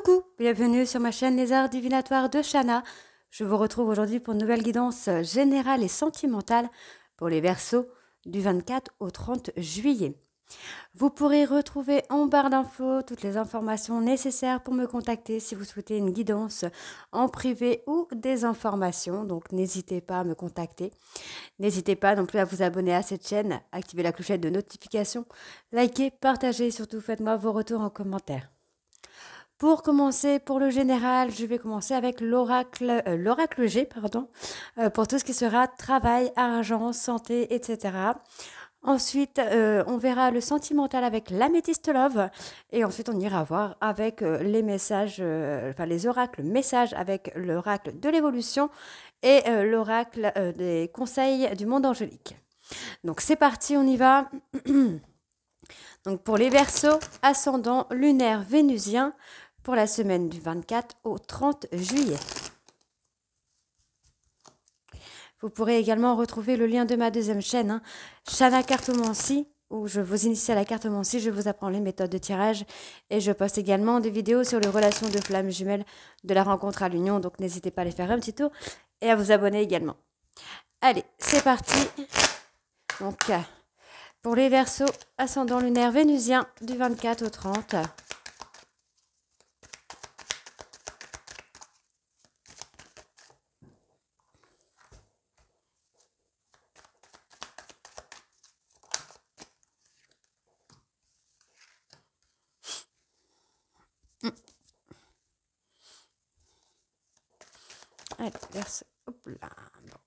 Coucou, bienvenue sur ma chaîne Les Arts Divinatoires de Shana. Je vous retrouve aujourd'hui pour une nouvelle guidance générale et sentimentale pour les Verseaux du 24 au 30 juillet. Vous pourrez retrouver en barre d'infos toutes les informations nécessaires pour me contacter si vous souhaitez une guidance en privé ou des informations. Donc n'hésitez pas à me contacter. N'hésitez pas non plus à vous abonner à cette chaîne, activer la clochette de notification, likez, partagez et surtout faites-moi vos retours en commentaire. Pour commencer, pour le général, je vais commencer avec l'oracle G, pour tout ce qui sera travail, argent, santé, etc. Ensuite, on verra le sentimental avec l'améthyste love. Et ensuite, on ira voir avec les messages, les oracles messages avec l'oracle de l'évolution et l'oracle des conseils du monde angélique. Donc, c'est parti, on y va. Donc, pour les Verseaux, ascendant lunaire vénusien, pour la semaine du 24 au 30 juillet. Vous pourrez également retrouver le lien de ma deuxième chaîne, Shana Cartomancie, où je vous initie à la cartomancie, je vous apprends les méthodes de tirage et je poste également des vidéos sur les relations de flammes jumelles de la rencontre à l'union, donc n'hésitez pas à aller faire un petit tour et à vous abonner également. Allez, c'est parti. Donc, pour les Verseaux, ascendant lunaire vénusien du 24 au 30. Allez, Verseau. Hop là. Bon.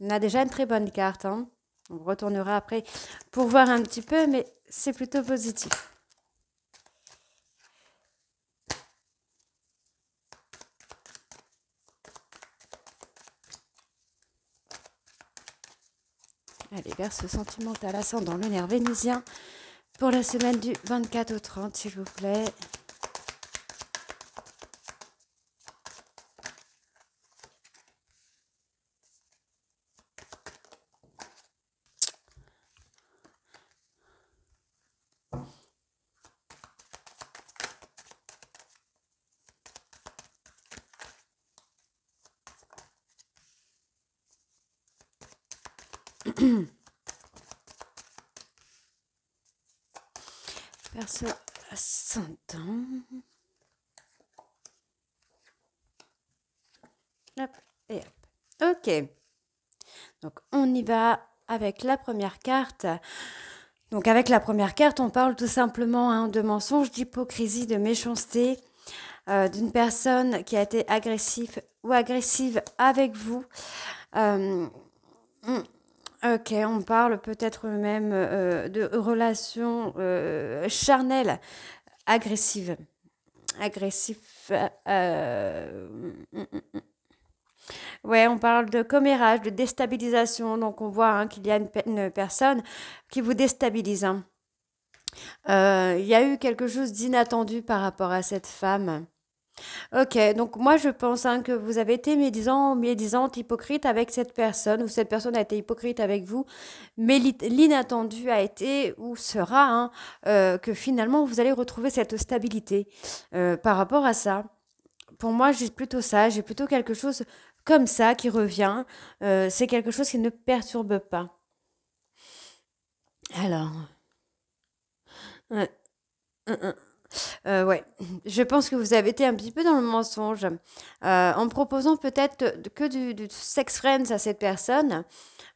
On a déjà une très bonne carte. On retournera après pour voir un petit peu, mais c'est plutôt positif. Allez, Verseau sentimental ascendant lunaire vénusien pour la semaine du 24 au 30, s'il vous plaît. Verseau ascendant. Hop et hop. Ok. Donc on y va avec la première carte. Donc avec la première carte, on parle tout simplement de mensonge, d'hypocrisie, de méchanceté, d'une personne qui a été agressive ou agressive avec vous. Ok, on parle peut-être même de relations charnelles, agressives. Agressif. Ouais, on parle de commérage, de déstabilisation. Donc, on voit qu'il y a une personne qui vous déstabilise. Il y a eu quelque chose d'inattendu par rapport à cette femme. Ok, donc moi je pense que vous avez été médisante, hypocrite avec cette personne, ou cette personne a été hypocrite avec vous, mais l'inattendu a été ou sera que finalement vous allez retrouver cette stabilité par rapport à ça. Pour moi, j'ai plutôt ça, j'ai plutôt quelque chose comme ça qui revient. C'est quelque chose qui ne perturbe pas. Alors, ouais. Ouais, je pense que vous avez été un petit peu dans le mensonge en proposant peut-être que du sex friends à cette personne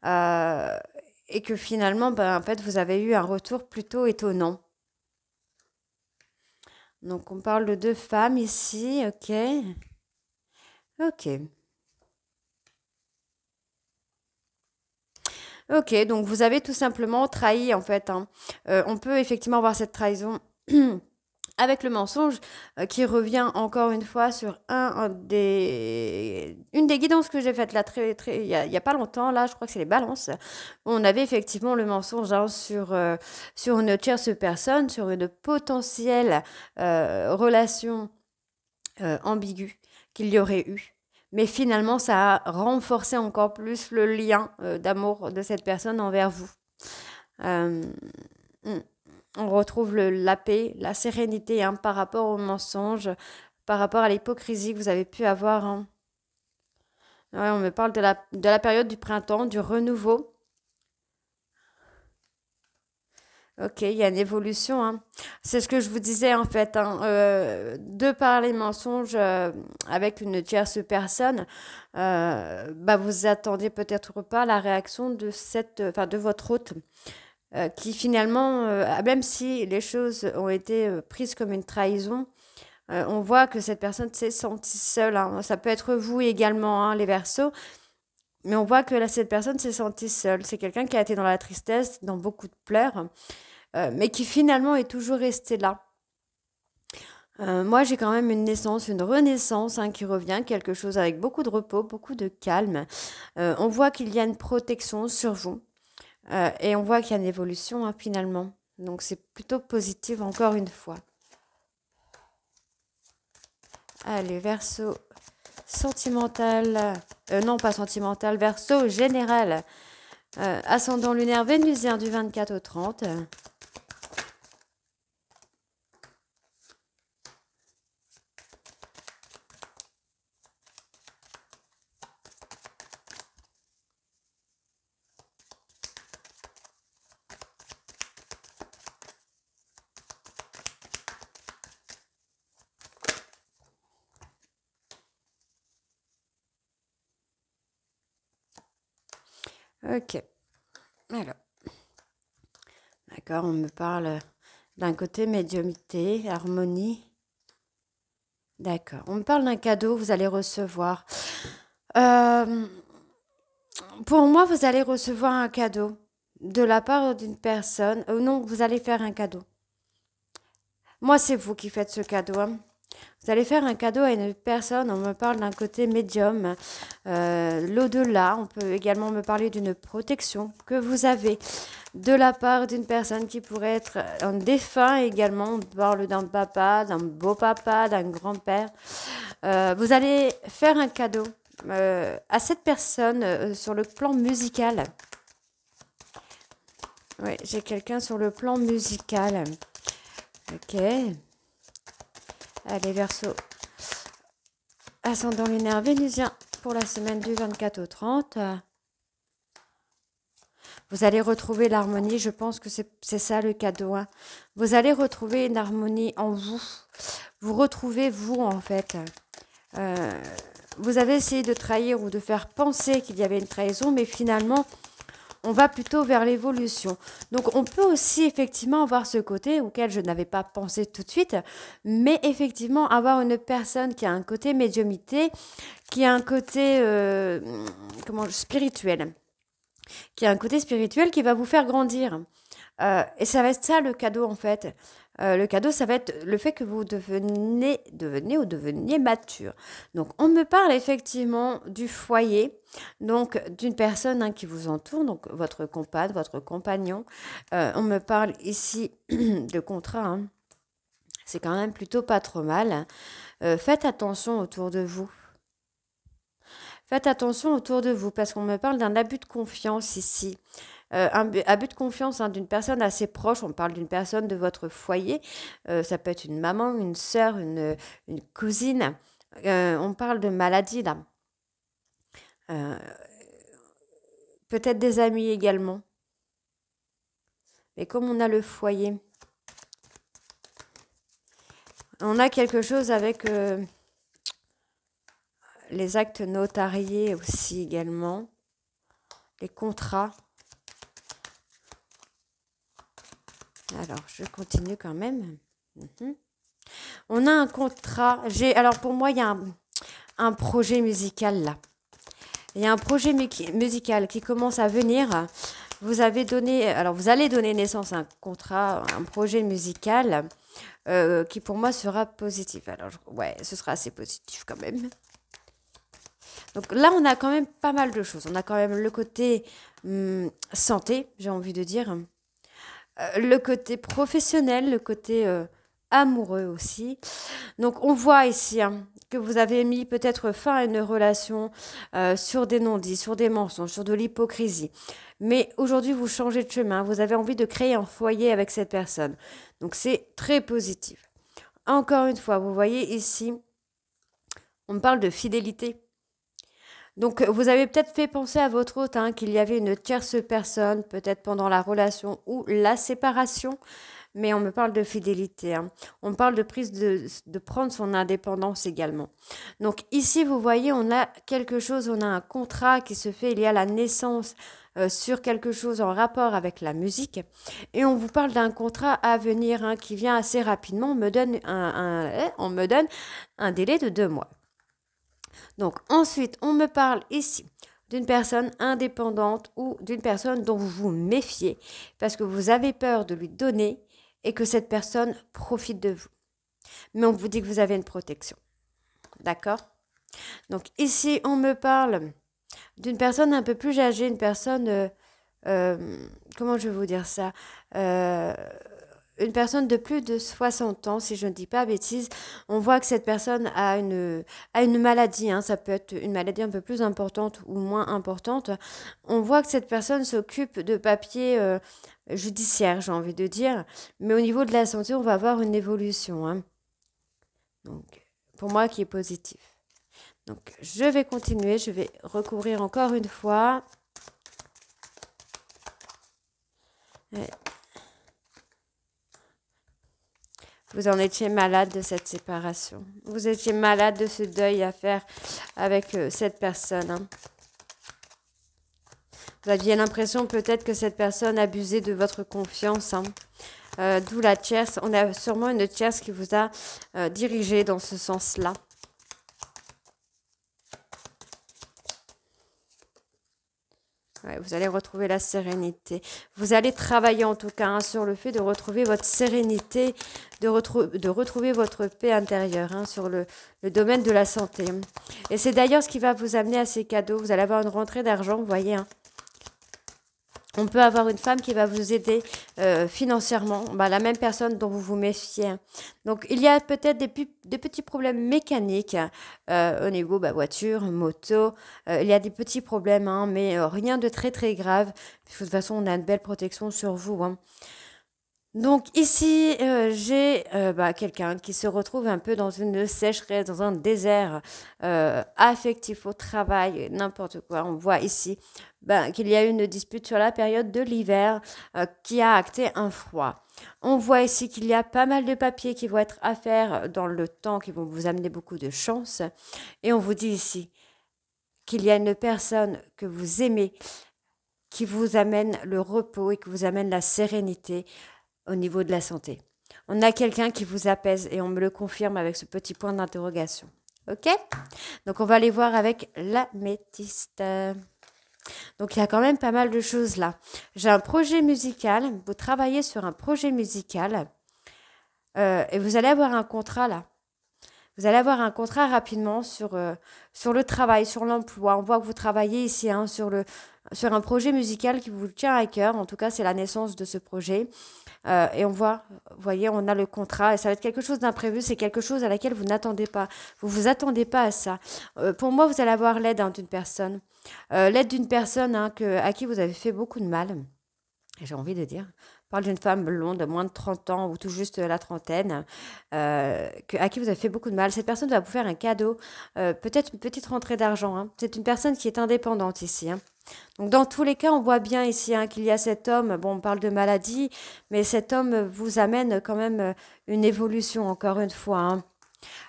euh, et que finalement, en fait, vous avez eu un retour plutôt étonnant. Donc, on parle de deux femmes ici, ok. Ok. Ok, donc vous avez tout simplement trahi en fait. On peut effectivement avoir cette trahison avec le mensonge qui revient encore une fois sur une des guidances que j'ai faites là il y a pas longtemps. Là, je crois que c'est les balances. On avait effectivement le mensonge sur une tierce personne, sur une potentielle relation ambiguë qu'il y aurait eu. Mais finalement, ça a renforcé encore plus le lien d'amour de cette personne envers vous. Euh, mm. On retrouve la paix, la sérénité hein, par rapport aux mensonges, par rapport à l'hypocrisie que vous avez pu avoir. Hein. Ouais, on me parle de la période du printemps, du renouveau. Ok, il y a une évolution. Hein. C'est ce que je vous disais en fait. Hein, de par les mensonges avec une tierce personne, bah, vous attendez peut-être pas la réaction de enfin, de votre hôte, qui finalement, même si les choses ont été prises comme une trahison, on voit que cette personne s'est sentie seule. Hein. Ça peut être vous également, hein, les Verseaux. Mais on voit que là, cette personne s'est sentie seule. C'est quelqu'un qui a été dans la tristesse, dans beaucoup de pleurs, mais qui finalement est toujours resté là. Moi, j'ai quand même une naissance, une renaissance hein, qui revient, quelque chose avec beaucoup de repos, beaucoup de calme. On voit qu'il y a une protection sur vous et on voit qu'il y a une évolution hein, finalement. Donc c'est plutôt positif encore une fois. Allez, Verseau sentimental, non pas sentimental, Verseau général. Ascendant lunaire vénusien du 24 au 30. Ok. Alors, d'accord, on me parle d'un côté médiumnité, harmonie. D'accord. On me parle d'un cadeau, vous allez recevoir. Euh, pour moi, vous allez recevoir un cadeau de la part d'une personne. Non, vous allez faire un cadeau. Moi, c'est vous qui faites ce cadeau. Hein. Vous allez faire un cadeau à une personne. On me parle d'un côté médium. L'au-delà, on peut également me parler d'une protection que vous avez de la part d'une personne qui pourrait être un défunt également. On parle d'un papa, d'un beau papa, d'un grand-père. Vous allez faire un cadeau à cette personne sur le plan musical. Oui, j'ai quelqu'un sur le plan musical. Ok. Allez, Verseau. Ascendant lunaire vénusien pour la semaine du 24 au 30. Vous allez retrouver l'harmonie. Je pense que c'est ça le cadeau. Hein. Vous allez retrouver une harmonie en vous. Vous retrouvez vous, en fait. Vous avez essayé de trahir ou de faire penser qu'il y avait une trahison, mais finalement, on va plutôt vers l'évolution. Donc, on peut aussi effectivement avoir ce côté auquel je n'avais pas pensé tout de suite, mais effectivement avoir une personne qui a un côté médiumité, qui a un côté spirituel, qui a un côté spirituel qui va vous faire grandir. Et ça va être ça le cadeau en fait. Le cadeau, ça va être le fait que vous deveniez mature. Donc, on me parle effectivement du foyer, donc d'une personne hein, qui vous entoure, donc votre compagne, votre compagnon. On me parle ici de contrat. Hein. C'est quand même plutôt pas trop mal. Faites attention autour de vous. Faites attention autour de vous parce qu'on me parle d'un abus de confiance ici. Un abus de confiance hein, d'une personne assez proche, on parle d'une personne de votre foyer, ça peut être une maman, une sœur, une cousine, on parle de maladie là, Euh, peut-être des amis également. Mais comme on a le foyer, on a quelque chose avec les actes notariés aussi également, les contrats. Alors, je continue quand même. On a un contrat. Alors, pour moi, il y a un projet musical là. Il y a un projet musical qui commence à venir. Vous allez donner naissance à un contrat, un projet musical qui pour moi sera positif. Alors, ouais, ce sera assez positif quand même. Donc là, on a quand même pas mal de choses. On a quand même le côté santé, j'ai envie de dire. Le côté professionnel, le côté amoureux aussi. Donc on voit ici que vous avez mis peut-être fin à une relation sur des non-dits, sur des mensonges, sur de l'hypocrisie. Mais aujourd'hui, vous changez de chemin, vous avez envie de créer un foyer avec cette personne. Donc c'est très positif. Encore une fois, vous voyez ici, on parle de fidélité. Donc, vous avez peut-être fait penser à votre hôte qu'il y avait une tierce personne, peut-être pendant la relation ou la séparation, mais on me parle de fidélité. On parle de prise de prendre son indépendance également. Donc, ici, vous voyez, on a quelque chose, on a un contrat qui se fait, il y a la naissance sur quelque chose en rapport avec la musique. Et on vous parle d'un contrat à venir qui vient assez rapidement. On me donne un délai de 2 mois. Donc ensuite, on me parle ici d'une personne indépendante ou d'une personne dont vous vous méfiez parce que vous avez peur de lui donner et que cette personne profite de vous. Mais on vous dit que vous avez une protection. D'accord? Donc ici, on me parle d'une personne un peu plus âgée, une personne, comment je vais vous dire ça? Une personne de plus de 60 ans, si je ne dis pas bêtise, on voit que cette personne a une maladie, ça peut être une maladie un peu plus importante ou moins importante. On voit que cette personne s'occupe de papiers judiciaires, j'ai envie de dire, mais au niveau de la santé, on va avoir une évolution. Donc, pour moi, qui est positif. Donc, je vais continuer, je vais recouvrir encore une fois. Vous en étiez malade de cette séparation. Vous étiez malade de ce deuil à faire avec cette personne. Vous aviez l'impression peut-être que cette personne abusait de votre confiance. D'où la tierce. On a sûrement une tierce qui vous a dirigé dans ce sens-là. Ouais, vous allez retrouver la sérénité. Vous allez travailler en tout cas sur le fait de retrouver votre sérénité, de retrouver votre paix intérieure sur le domaine de la santé. Et c'est d'ailleurs ce qui va vous amener à ces cadeaux. Vous allez avoir une rentrée d'argent, vous voyez. On peut avoir une femme qui va vous aider financièrement, la même personne dont vous vous méfiez. Donc, il y a peut-être des petits problèmes mécaniques au niveau voiture, moto. Il y a des petits problèmes, mais rien de très, très grave. De toute façon, on a une belle protection sur vous. Donc ici, j'ai quelqu'un qui se retrouve un peu dans une sécheresse, dans un désert affectif au travail, n'importe quoi. On voit ici qu'il y a eu une dispute sur la période de l'hiver qui a acté un froid. On voit ici qu'il y a pas mal de papiers qui vont être à faire dans le temps, qui vont vous amener beaucoup de chance. Et on vous dit ici qu'il y a une personne que vous aimez, qui vous amène le repos et qui vous amène la sérénité au niveau de la santé. On a quelqu'un qui vous apaise et on me le confirme avec ce petit point d'interrogation. Ok? Donc, on va aller voir avec l'améthyste. Donc, il y a quand même pas mal de choses là. J'ai un projet musical. Vous travaillez sur un projet musical et vous allez avoir un contrat là. Vous allez avoir un contrat rapidement sur le travail, sur l'emploi. On voit que vous travaillez ici sur un projet musical qui vous tient à cœur. En tout cas, c'est la naissance de ce projet. Et on voit, vous voyez, on a le contrat et ça va être quelque chose d'imprévu. C'est quelque chose à laquelle vous n'attendez pas. Vous vous attendez pas à ça. Pour moi, vous allez avoir l'aide d'une personne. L'aide d'une personne à qui vous avez fait beaucoup de mal. J'ai envie de dire. On parle d'une femme blonde de moins de 30 ans ou tout juste la trentaine, à qui vous avez fait beaucoup de mal. Cette personne va vous faire un cadeau, peut-être une petite rentrée d'argent. C'est une personne qui est indépendante ici. Donc dans tous les cas, on voit bien ici qu'il y a cet homme, bon on parle de maladie, mais cet homme vous amène quand même une évolution encore une fois.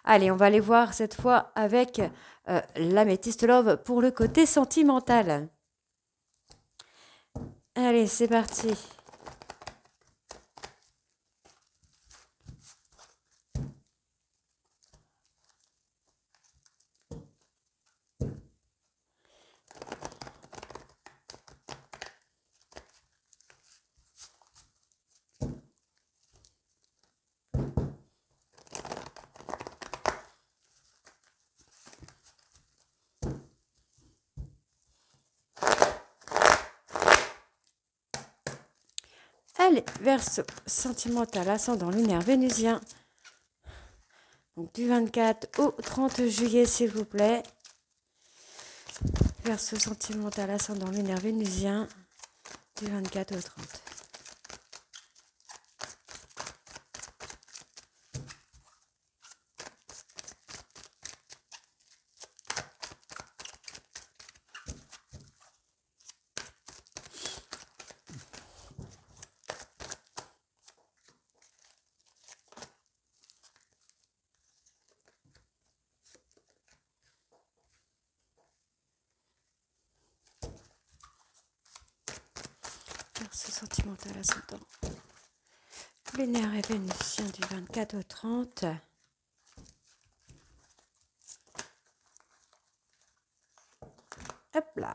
Allez, on va aller voir cette fois avec l'améthyste love pour le côté sentimental. Allez, c'est parti. Allez, Verseau, sentimental, ascendant lunaire vénusien. Donc du 24 au 30 juillet, s'il vous plaît. Verseau sentimental, ascendant lunaire vénusien, du 24 au 30. Verseau sentimental, ascendant lunaire et vénusien, du 24 au 30. Hop là.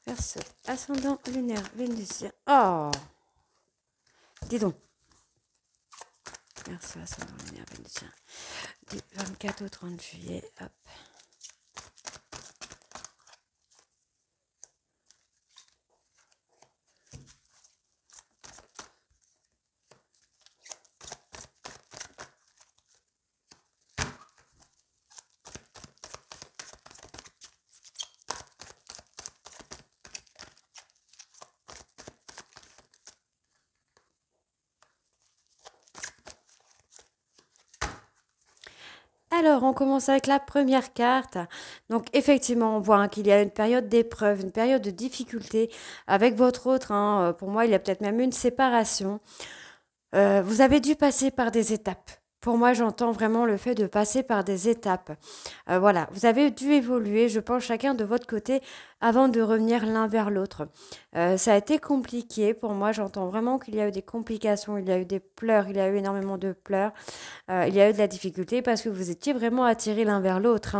Verseau, ascendant lunaire vénusien. Oh, dis donc. Verseau, ascendant lunaire vénusien, du 24 au 30 juillet. Hop. Alors, on commence avec la première carte. Donc, effectivement, on voit qu'il y a une période d'épreuve, une période de difficulté avec votre autre. Pour moi, il y a peut-être même une séparation. Vous avez dû passer par des étapes. Pour moi, j'entends vraiment le fait de passer par des étapes. Voilà, vous avez dû évoluer, je pense, chacun de votre côté avant de revenir l'un vers l'autre. Ça a été compliqué. Pour moi, j'entends vraiment qu'il y a eu des complications, il y a eu des pleurs, il y a eu énormément de pleurs. Il y a eu de la difficulté parce que vous étiez vraiment attirés l'un vers l'autre.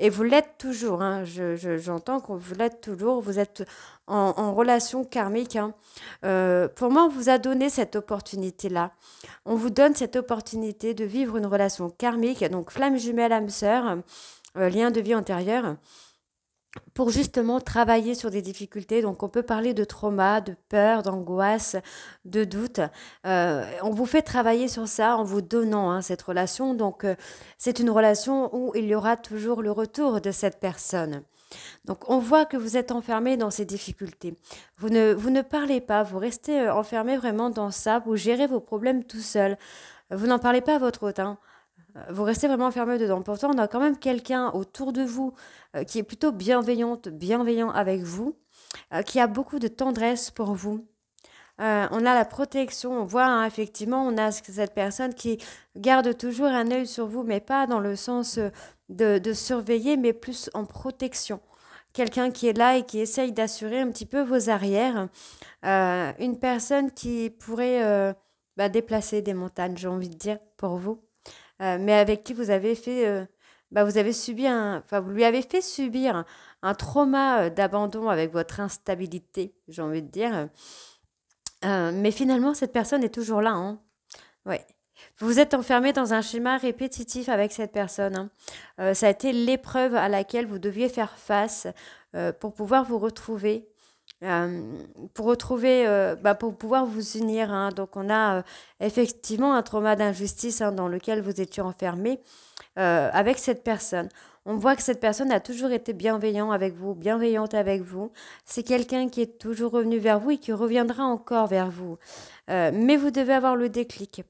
Et vous l'êtes toujours. J'entends que vous l'êtes toujours. Vous êtes en relation karmique. Pour moi, on vous a donné cette opportunité-là. On vous donne cette opportunité de vivre une relation karmique, donc flamme jumelle, âme sœur, lien de vie antérieur, pour justement travailler sur des difficultés. Donc, on peut parler de trauma, de peur, d'angoisse, de doute. On vous fait travailler sur ça en vous donnant cette relation. Donc, c'est une relation où il y aura toujours le retour de cette personne. Donc, on voit que vous êtes enfermé dans ces difficultés. Vous ne parlez pas, vous restez enfermé vraiment dans ça, vous gérez vos problèmes tout seul. Vous n'en parlez pas à votre hôte, vous restez vraiment enfermé dedans. Pourtant, on a quand même quelqu'un autour de vous qui est plutôt bienveillant avec vous, qui a beaucoup de tendresse pour vous. On a la protection, on voit effectivement, on a cette personne qui garde toujours un œil sur vous, mais pas dans le sens de surveiller, mais plus en protection. Quelqu'un qui est là et qui essaye d'assurer un petit peu vos arrières. Une personne qui pourrait déplacer des montagnes, j'ai envie de dire, pour vous. Mais avec qui vous avez fait, vous avez subi vous lui avez fait subir un trauma d'abandon avec votre instabilité, j'ai envie de dire. Mais finalement, cette personne est toujours là. Ouais. Vous êtes enfermé dans un schéma répétitif avec cette personne. Ça a été l'épreuve à laquelle vous deviez faire face pour pouvoir vous retrouver. Pour pouvoir vous unir. Donc, on a effectivement un trauma d'injustice dans lequel vous étiez enfermé avec cette personne. On voit que cette personne a toujours été bienveillante avec vous. C'est quelqu'un qui est toujours revenu vers vous et qui reviendra encore vers vous. Mais vous devez avoir le déclic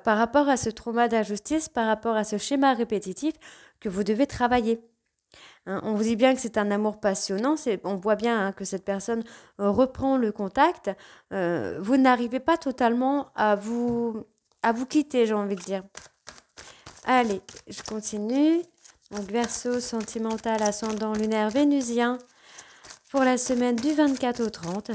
par rapport à ce trauma d'injustice, par rapport à ce schéma répétitif que vous devez travailler. On vous dit bien que c'est un amour passionnant, on voit bien que cette personne reprend le contact. Vous n'arrivez pas totalement à vous quitter, j'ai envie de dire. Allez, je continue. Donc, Verseau, sentimental, ascendant lunaire vénusien pour la semaine du 24 au 30.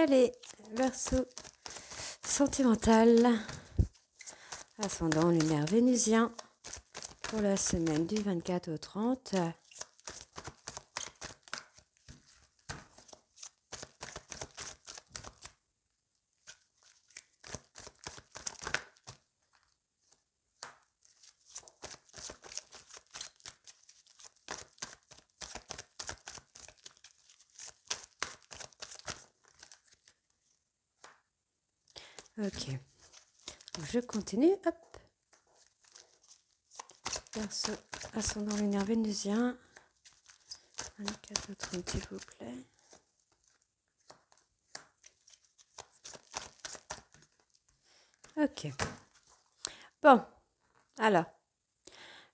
Allez, Verseau sentimental, ascendant lunaire vénusien, pour la semaine du 24 au 30. Ok, donc je continue, hop. Verseau, ascendant lunaire vénusien, 24 au 30 s'il vous plaît. Ok, bon, alors,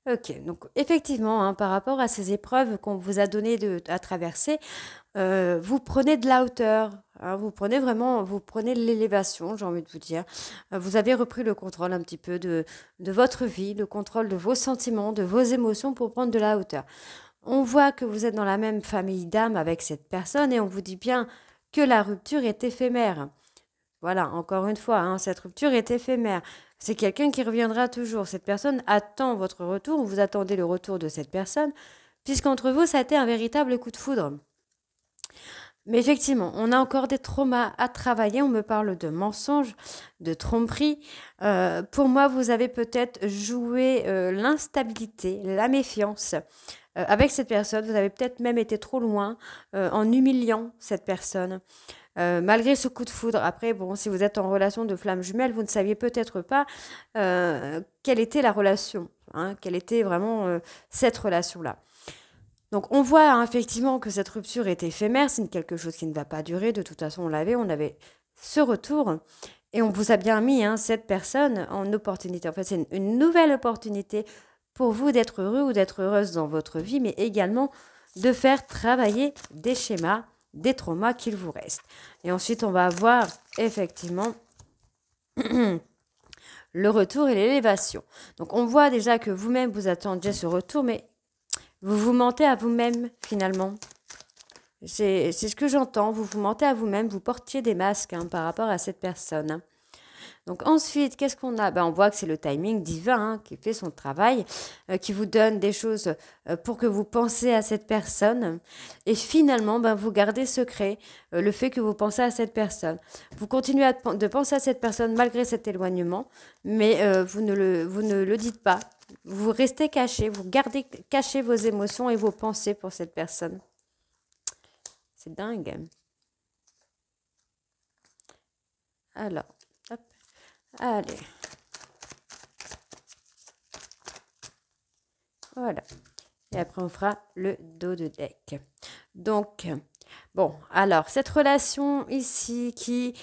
ok, donc effectivement, hein, par rapport à ces épreuves qu'on vous a données à traverser, vous prenez de la hauteur, hein, vous prenez de l'élévation, j'ai envie de vous dire. Vous avez repris le contrôle un petit peu de votre vie, le contrôle de vos sentiments, de vos émotions pour prendre de la hauteur. On voit que vous êtes dans la même famille d'âme avec cette personne et on vous dit bien que la rupture est éphémère. Voilà, encore une fois, hein, cette rupture est éphémère. C'est quelqu'un qui reviendra toujours. Cette personne attend votre retour, vous attendez le retour de cette personne, puisqu'entre vous, ça a été un véritable coup de foudre. Mais effectivement, on a encore des traumas à travailler. On me parle de mensonges, de tromperies. Pour moi, vous avez peut-être joué l'instabilité, la méfiance avec cette personne. Vous avez peut-être même été trop loin en humiliant cette personne. Malgré ce coup de foudre, après, bon, si vous êtes en relation de flamme jumelle, vous ne saviez peut-être pas quelle était la relation, hein, quelle était vraiment cette relation-là. Donc on voit hein, effectivement que cette rupture est éphémère, c'est quelque chose qui ne va pas durer, de toute façon on avait ce retour et on vous a bien mis hein, cette personne en opportunité. En fait c'est une nouvelle opportunité pour vous d'être heureux ou d'être heureuse dans votre vie, mais également de faire travailler des schémas, des traumas qu'il vous reste. Et ensuite on va avoir effectivement le retour et l'élévation. Donc on voit déjà que vous-même vous attendiez ce retour, mais vous vous mentez à vous-même, finalement. C'est ce que j'entends. Vous vous mentez à vous-même. Vous portiez des masques hein, par rapport à cette personne. Hein. Donc ensuite, qu'est-ce qu'on a On voit que c'est le timing divin hein, qui fait son travail, qui vous donne des choses pour que vous pensez à cette personne. Et finalement, vous gardez secret le fait que vous pensez à cette personne. Vous continuez de penser à cette personne malgré cet éloignement, mais vous ne le dites pas. Vous restez caché, vous gardez caché vos émotions et vos pensées pour cette personne. C'est dingue. Alors, hop. Allez. Voilà. Et après, on fera le dos de deck. Donc, bon, alors, cette relation ici qui,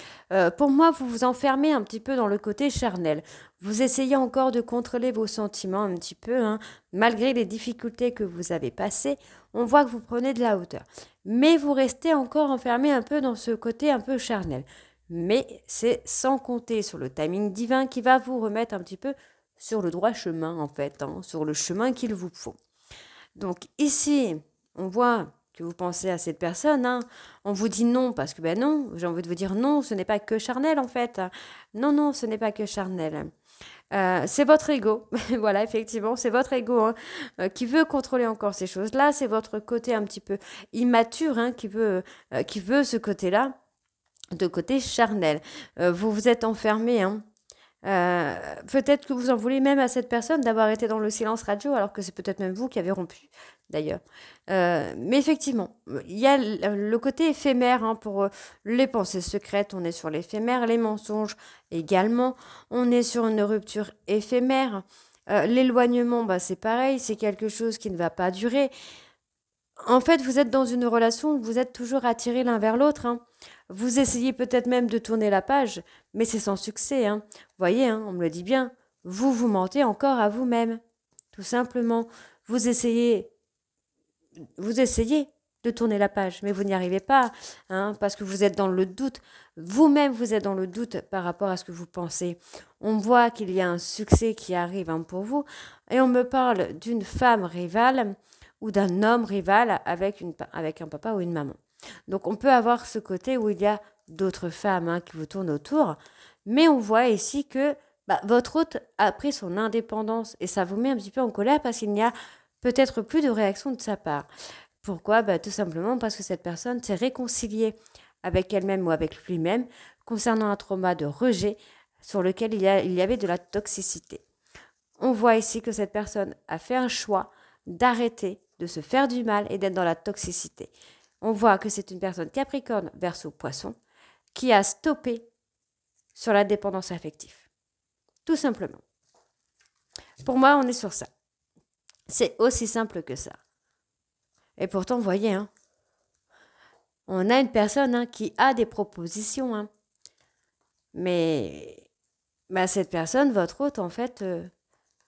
pour moi, vous vous enfermez un petit peu dans le côté charnel. Vous essayez encore de contrôler vos sentiments un petit peu, hein, malgré les difficultés que vous avez passées. On voit que vous prenez de la hauteur. Mais vous restez encore enfermé un peu dans ce côté un peu charnel. Mais c'est sans compter sur le timing divin qui va vous remettre un petit peu sur le droit chemin, en fait, hein, sur le chemin qu'il vous faut. Donc ici, on voit que vous pensez à cette personne, hein. On vous dit non parce que non, j'ai envie de vous dire non, ce n'est pas que charnel en fait. Non, non, ce n'est pas que charnel. C'est votre ego, voilà, effectivement, c'est votre ego hein, qui veut contrôler encore ces choses-là. C'est votre côté un petit peu immature hein, qui veut ce côté-là, de côté charnel. Vous vous êtes enfermé, hein. Peut-être que vous en voulez même à cette personne d'avoir été dans le silence radio, alors que c'est peut-être même vous qui avez rompu, d'ailleurs. Mais effectivement, il y a le côté éphémère hein, pour les pensées secrètes, on est sur l'éphémère, les mensonges également, on est sur une rupture éphémère. L'éloignement, c'est pareil, c'est quelque chose qui ne va pas durer. En fait, vous êtes dans une relation où vous êtes toujours attirés l'un vers l'autre. Hein. Vous essayez peut-être même de tourner la page, mais c'est sans succès. Hein. Vous voyez, hein, on me le dit bien, vous vous mentez encore à vous-même. Tout simplement, vous essayez de tourner la page, mais vous n'y arrivez pas, hein, parce que vous êtes dans le doute. Vous-même, vous êtes dans le doute par rapport à ce que vous pensez. On voit qu'il y a un succès qui arrive hein, pour vous, et on me parle d'une femme rivale ou d'un homme rival avec un papa ou une maman. Donc on peut avoir ce côté où il y a d'autres femmes qui vous tournent autour, mais on voit ici que votre hôte a pris son indépendance et ça vous met un petit peu en colère parce qu'il n'y a peut-être plus de réaction de sa part. Pourquoi? Tout simplement parce que cette personne s'est réconciliée avec elle-même ou avec lui-même concernant un trauma de rejet sur lequel il y avait de la toxicité. On voit ici que cette personne a fait un choix d'arrêter de se faire du mal et d'être dans la toxicité. On voit que c'est une personne Capricorne, Verseau, Poisson qui a stoppé sur la dépendance affective. Tout simplement. Pour moi, on est sur ça. C'est aussi simple que ça. Et pourtant, vous voyez, on a une personne qui a des propositions. Mais cette personne, votre hôte, en fait,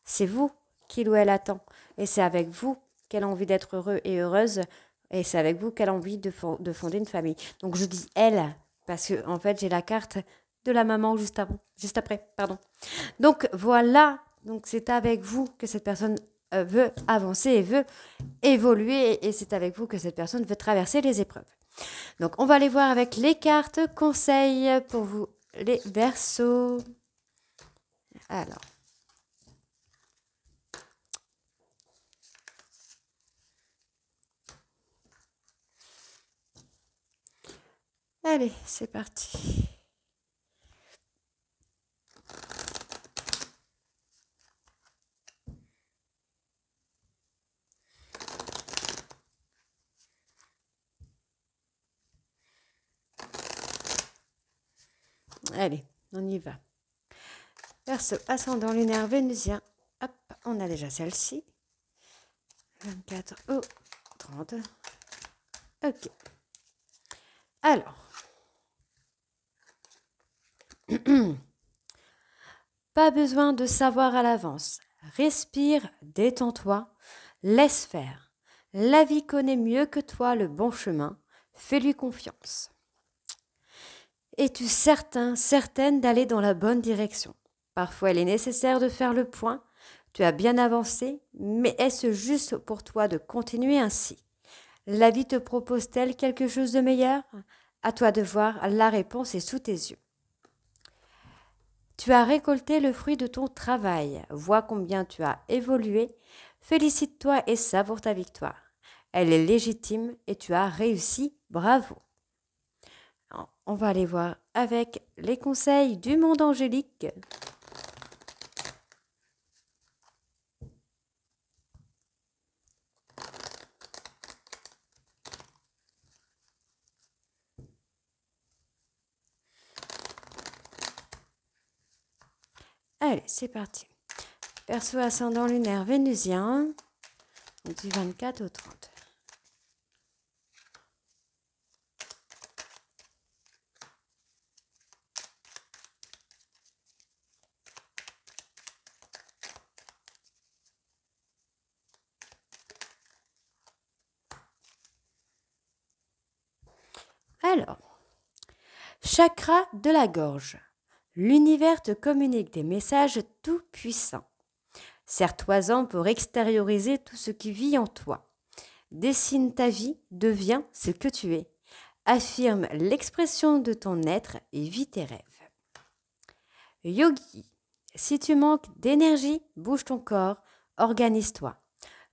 c'est vous qu'il ou elle attend. Et c'est avec vous qu'elle a envie d'être heureux et heureuse. Et c'est avec vous qu'elle a envie de fonder une famille. Donc, je dis elle, parce que en fait, j'ai la carte de la maman juste après. Donc, voilà. Donc, c'est avec vous que cette personne veut avancer et veut évoluer. Et c'est avec vous que cette personne veut traverser les épreuves. Donc, on va aller voir avec les cartes conseils pour vous, les Verseaux. Alors. Allez, c'est parti. Allez, on y va. Verseau, ascendant lunaire vénusien. Hop, on a déjà celle-ci. 24 au 30. Ok. Alors. Pas besoin de savoir à l'avance. Respire, détends-toi, laisse faire. La vie connaît mieux que toi le bon chemin. Fais-lui confiance. Es-tu certaine d'aller dans la bonne direction? Parfois, il est nécessaire de faire le point. Tu as bien avancé, mais est-ce juste pour toi de continuer ainsi? La vie te propose-t-elle quelque chose de meilleur? À toi de voir, la réponse est sous tes yeux. Tu as récolté le fruit de ton travail. Vois combien tu as évolué. Félicite-toi et savoure ta victoire. Elle est légitime et tu as réussi. Bravo. On va aller voir avec les conseils du monde angélique. Allez, c'est parti. Verseau ascendant lunaire vénusien du 24 au 30. Alors, chakra de la gorge. L'univers te communique des messages tout-puissants. Serre-toi-en pour extérioriser tout ce qui vit en toi. Dessine ta vie, deviens ce que tu es. Affirme l'expression de ton être et vis tes rêves. Yogi, si tu manques d'énergie, bouge ton corps, organise-toi.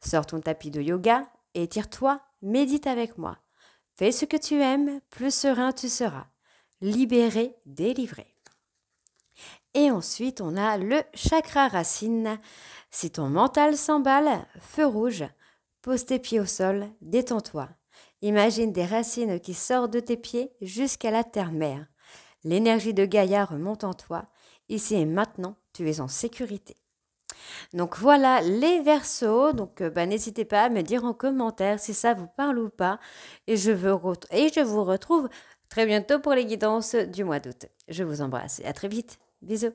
Sors ton tapis de yoga, étire-toi, médite avec moi. Fais ce que tu aimes, plus serein tu seras. Libéré, délivré. Et ensuite, on a le chakra racine. Si ton mental s'emballe, feu rouge, pose tes pieds au sol, détends-toi. Imagine des racines qui sortent de tes pieds jusqu'à la terre-mère. L'énergie de Gaïa remonte en toi. Ici et maintenant, tu es en sécurité. Donc voilà les Verseaux. Donc n'hésitez pas à me dire en commentaire si ça vous parle ou pas. Et je vous retrouve très bientôt pour les guidances du mois d'août. Je vous embrasse et à très vite. Bisous.